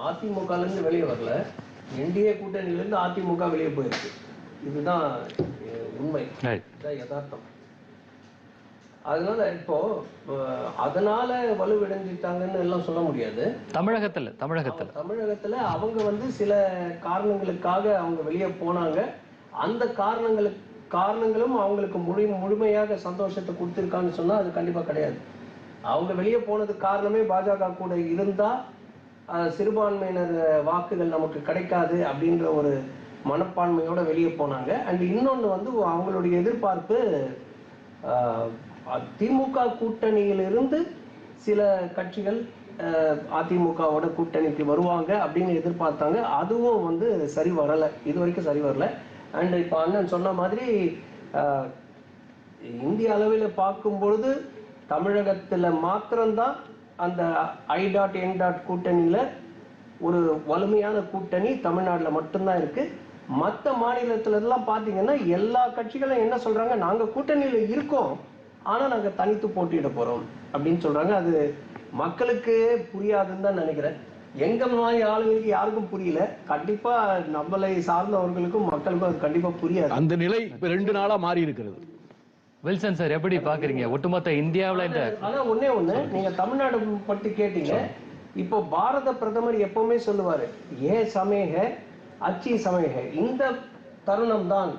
அதிமுகல இருந்து வெளியே வரல, என்டிஏ கூட்டணியில இருந்து அதிமுக வெளியே போயிருக்கு. இதுதான் உண்மை, இதுதான் யதார்த்தம். அதனால இப்போ அதனால வலுவிடைஞ்சிட்டாங்கன்னு எல்லாம் சொல்ல முடியாது. தமிழகத்துல அவங்க சில காரணங்களுக்காக அவங்க வெளியே போனாங்க. அந்த காரணங்களும் அவங்களுக்கு முழுமையாக சந்தோஷத்தை கொடுத்திருக்கான்னு சொன்னா அது கண்டிப்பா கிடையாது. அவங்க வெளியே போனதுக்கு காரணமே பாஜக கூட இருந்தா சிறுபான்மையினர் வாக்குகள் நமக்கு கிடைக்காது அப்படின்ற ஒரு மனப்பான்மையோட வெளியே போனாங்க. அண்ட் இன்னொன்னு அவங்களுடைய எதிர்பார்ப்பு திமுக கூட்டணியிலிருந்து சில கட்சிகள் அதிமுகவோட கூட்டணிக்கு வருவாங்க அப்படின்னு எதிர்பார்த்தாங்க. அதுவும் சரி வரல, இது வரைக்கும் சரி வரல. அண்ட் இப்ப அண்ணன் சொன்ன மாதிரி இந்திய அளவில் பார்க்கும் பொழுது தமிழகத்துல மாத்திரம்தான் அந்த I.N. கூட்டணியில ஒரு வலிமையான கூட்டணி தமிழ்நாடுல மட்டும்தான் இருக்கு. மற்ற மாநிலத்துல எல்லாம் பாத்தீங்கன்னா எல்லா கட்சிகளும் என்ன சொல்றாங்க, நாங்க கூட்டணியில இருக்கோம், ஆனா நாங்க தனித்து போட்டியிட போறோம் அப்படின்னு சொல்றாங்க. அது மக்களுக்கு புரியாதுன்னு தான் நினைக்கிறேன். எங்க மாதிரி ஆளுங்களுக்கு யாருக்கும் புரியல. கண்டிப்பா நம்மளை சார்ந்தவர்களுக்கும் மக்களுக்கும் அது கண்டிப்பா புரியாது. அந்த நிலை 2 நாளா மாறி இருக்கிறது. வில்சன் சார் எப்படி பாக்குறீங்க ஒட்டுமொத்த இந்தியாவில? ஆனா ஒண்ணே நீங்க தமிழ்நாடு பத்தி கேட்டீங்க. இப்போ பாரத பிரதமர் எப்பவுமே சொல்லுவாரு, ஏ சமேக அச்சி சமேக, இந்த தருணம் தான்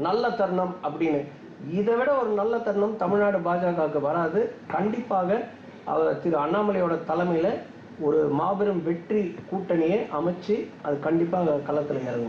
நல்ல தருணம் அப்படின்னு. இதை விட ஒரு நல்ல தருணம் தமிழ்நாடு பாஜகவுக்கு வராது. கண்டிப்பாக திரு அண்ணாமலையோட தலைமையில ஒரு மாபெரும் வெற்றி கூட்டணியை அமைச்சு அது கண்டிப்பாக களத்துல இறங்கும்.